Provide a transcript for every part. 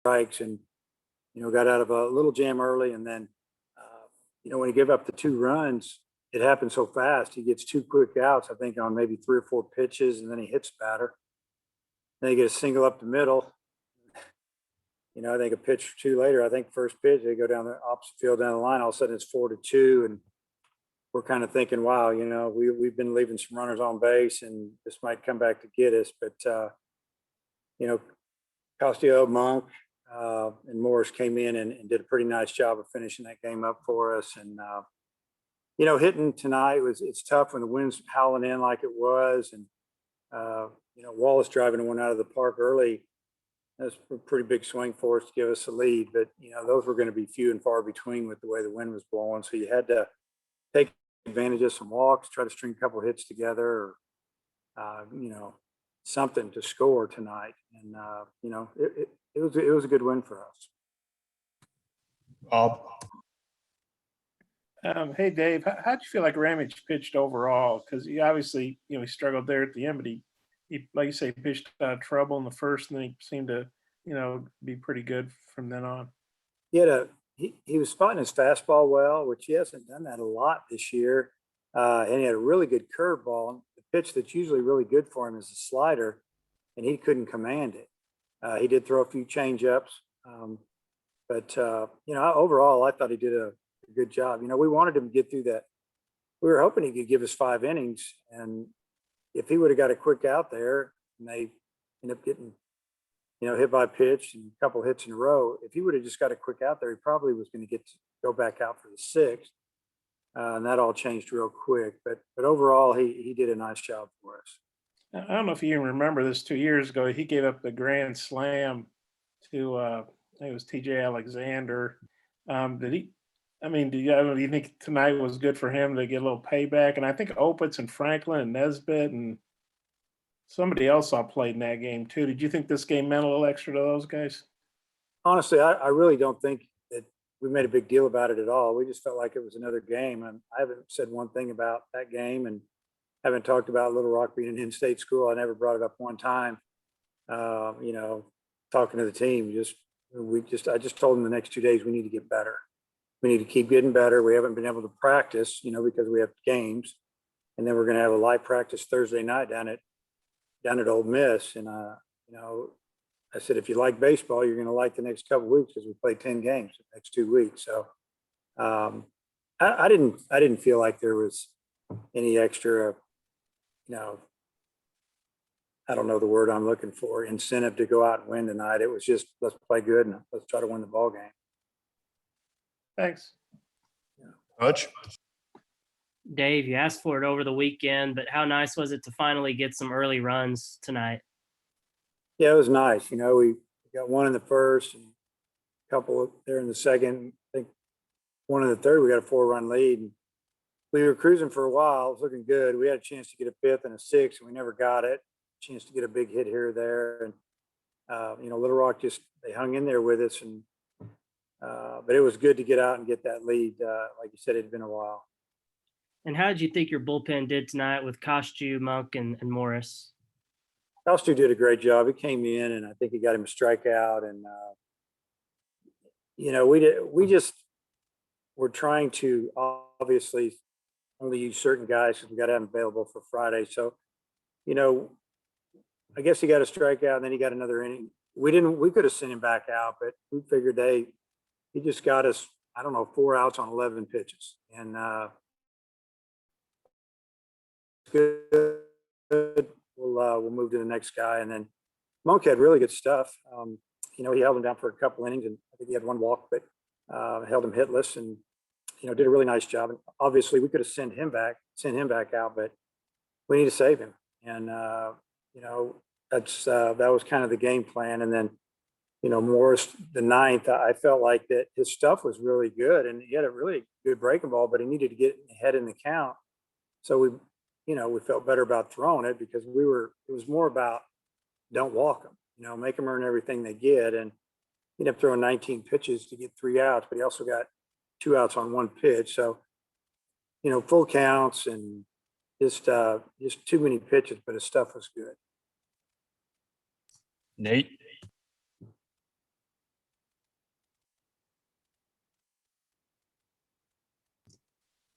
strikes and, got out of a little jam early. And then, when he gave up the 2 runs, it happened so fast. He gets 2 quick outs, I think, on maybe 3 or 4 pitches, and then he hits batter. Then he gets a single up the middle. I think a pitch or 2 later, I think first pitch, they go down the opposite field down the line. All of a sudden it's 4-2. And we're kind of thinking, wow, we've been leaving some runners on base and this might come back to get us. But, Costio, Monk, and Morris came in and did a pretty nice job of finishing that game up for us. And, hitting tonight it's tough when the wind's howling in like it was. And, Wallace driving one out of the park early. That's a pretty big swing for us to give us a lead. But, those were going to be few and far between with the way the wind was blowing. So you had to take advantage of some walks, try to string a couple of hits together, or, something to score tonight. And, it was a good win for us. Bob. Hey, Dave, how'd you feel like Ramage pitched overall? Because he obviously, he struggled there at the end, but he, like you say, pitched out of trouble in the first, and then he seemed to, be pretty good from then on. He was spotting his fastball well, which he hasn't done that a lot this year. And he had a really good curveball. The pitch that's usually really good for him is a slider, and he couldn't command it. He did throw a few change ups. But overall, I thought he did a good job. We wanted him to get through that. We were hoping he could give us 5 innings. And if he would have got a quick out there and they end up getting, hit by pitch and a couple hits in a row, if he would have just got a quick out there, he probably was going to get to go back out for the 6th. And that all changed real quick. But overall, he did a nice job for us. I don't know if you even remember this 2 years ago. He gave up the grand slam to, I think it was TJ Alexander. Do you think tonight was good for him to get a little payback? And I think Opitz and Franklin and Nesbitt and somebody else I played in that game too. Did you think this game meant a little extra to those guys? Honestly, I really don't think that we made a big deal about it at all. We just felt like it was another game. And I haven't said one thing about that game and haven't talked about Little Rock being an in-state school. I never brought it up one time. Talking to the team, I just told them the next 2 days we need to get better. We need to keep getting better. We haven't been able to practice, because we have games, and then we're going to have a light practice Thursday night down at Ole Miss. And I said, if you like baseball, you're going to like the next couple of weeks because we play 10 games the next 2 weeks. So I didn't feel like there was any extra, I don't know the word I'm looking for, incentive to go out and win tonight. It was just, let's play good and let's try to win the ball game. Thanks. Coach. Dave, you asked for it over the weekend, but how nice was it to finally get some early runs tonight? Yeah, it was nice. We got one in the first and a couple there in the second. I think one in the third, we got a 4-run lead. And we were cruising for a while. It was looking good. We had a chance to get a 5th and a 6th, and we never got it. Chance to get a big hit here or there. And, Little Rock they hung in there with us. And, but it was good to get out and get that lead. Like you said, it had been a while. And how did you think your bullpen did tonight with Kostu, Monk, and Morris? Kostu did a great job. He came in, and I think he got him a strikeout. And, we're trying to obviously only use certain guys because we got to have them available for Friday. So, I guess he got a strikeout and then he got another inning. We could have sent him back out, but we figured he just got us, 4 outs on 11 pitches. And good. We'll move to the next guy. And then Monk had really good stuff. He held him down for a couple innings, and I think he had 1 walk, but held him hitless and, did a really nice job. And obviously we could have sent him back out, but we need to save him. And, that was kind of the game plan. And then, Morris, the 9th, I felt like that his stuff was really good and he had a really good breaking ball, but he needed to get ahead in the count. So we felt better about throwing it because it was more about don't walk them, make them earn everything they get. And he ended up throwing 19 pitches to get 3 outs, but he also got 2 outs on 1 pitch. So, full counts and just too many pitches, but his stuff was good. Nate.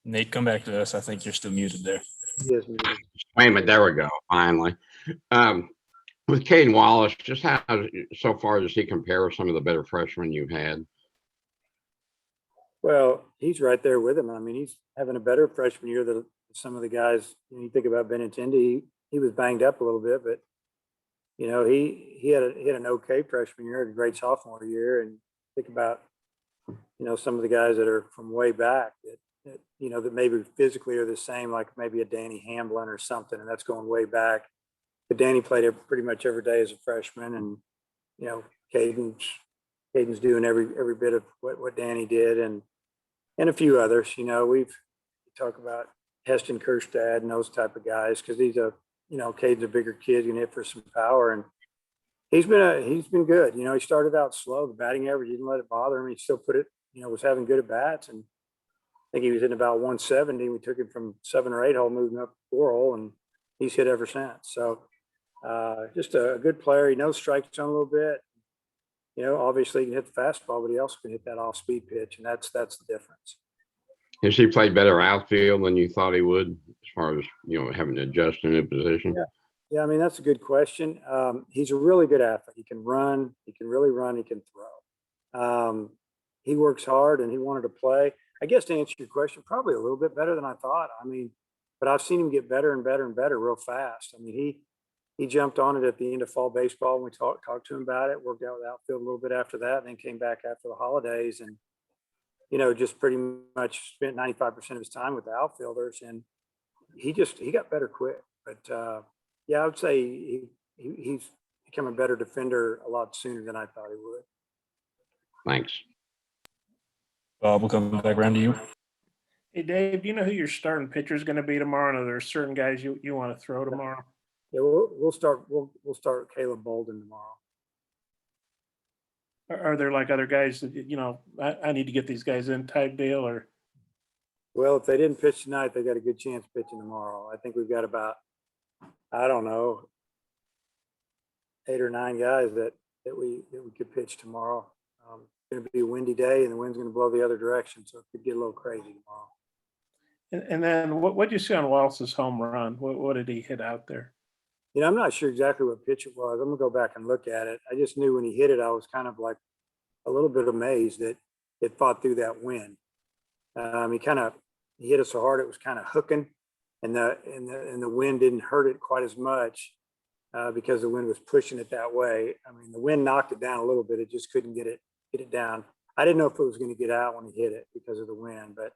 Nate, come back to us. I think you're still muted there. Yes, muted. Wait a minute, there we go. Finally. With Caden Wallace, just how so far does he compare with some of the better freshmen you've had? Well, he's right there with him. I mean, he's having a better freshman year than some of the guys. You think about Benintendi, he was banged up a little bit, but you know, he had an okay freshman year, had a great sophomore year, and think about, you know, some of the guys that are from way back that you know, that maybe physically are the same, like maybe a Danny Hamblin or something, and that's going way back. But Danny played pretty much every day as a freshman, and you know, Caden's doing every bit of what Danny did, and a few others. You know, we talk about Heston Kerstad and those type of guys because he's a, you know, Caden's a bigger kid, can hit for some power, and he's been good. You know, he started out slow. The batting average didn't let it bother him. He still put it, you know, was having good at bats, and I think he was hitting about 170. We took him from 7 or 8 hole, moving up 4 hole, and he's hit ever since. So just a good player. He knows strike zone a little bit. You know, obviously he can hit the fastball, but he also can hit that off-speed pitch, and that's the difference. Has he played better outfield than you thought he would, as far as, you know, having to adjust in a position? Yeah, I mean, that's a good question. He's a really good athlete. He can run. He can really run. He can throw. He works hard, and he wanted to play. I guess to answer your question, probably a little bit better than I thought. I mean, but I've seen him get better and better and better real fast. I mean, he jumped on it at the end of fall baseball, and we talked to him about it, worked out with outfield a little bit after that, and then came back after the holidays and, you know, just pretty much spent 95% of his time with the outfielders, and he got better quick. But yeah, I would say he's become a better defender a lot sooner than I thought he would. Thanks. Bob, we'll come back around to you. Hey, Dave, do you know who your starting pitcher is going to be tomorrow? And are there certain guys you want to throw tomorrow? Yeah, we'll start Caleb Bolden tomorrow. Are there like other guys that, you know, I need to get these guys in type deal, or? Well, if they didn't pitch tonight, they got a good chance pitching tomorrow. I think we've got about, I don't know, 8 or 9 guys that we could pitch tomorrow. It's going to be a windy day, and the wind's going to blow the other direction, so it could get a little crazy tomorrow. And then what did you see on Wallace's home run? What did he hit out there? You know, I'm not sure exactly what pitch it was. I'm gonna go back and look at it. I just knew when he hit it, I was kind of like a little bit amazed that it fought through that wind. He hit it so hard it was kind of hooking, and the wind didn't hurt it quite as much because the wind was pushing it that way. I mean, the wind knocked it down a little bit. It just couldn't get it down. I didn't know if it was going to get out when he hit it because of the wind, but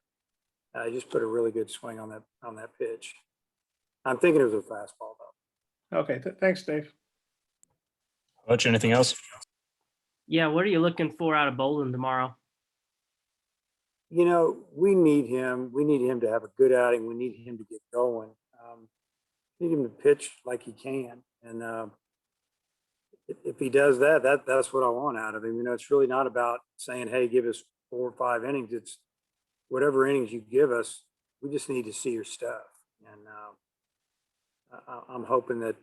I just put a really good swing on that pitch. I'm thinking it was a fastball though. Okay, thanks, Dave. Hutch, anything else? Yeah, what are you looking for out of Bolden tomorrow? You know, we need him. We need him to have a good outing. We need him to get going. Need him to pitch like he can. And if he does that, that's what I want out of him. You know, it's really not about saying, hey, give us 4 or 5 innings. It's whatever innings you give us, we just need to see your stuff. And I'm hoping that,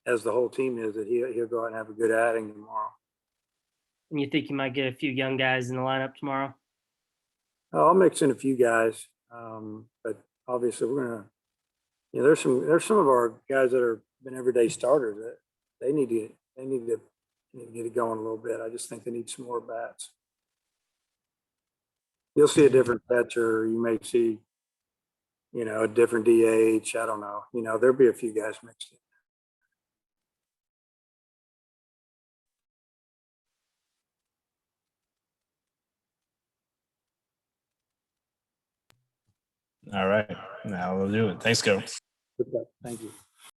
as the whole team is, that he'll go out and have a good outing tomorrow. And you think you might get a few young guys in the lineup tomorrow? I'll mix in a few guys, but obviously we're gonna. You know, there's some of our guys that are been everyday starters that they need to get it going a little bit. I just think they need some more bats. You'll see a different catcher. You may see, you know, a different DH. I don't know. You know, there'll be a few guys mixed in. All right. Now we'll do it. Thanks, Go. Good luck. Thank you.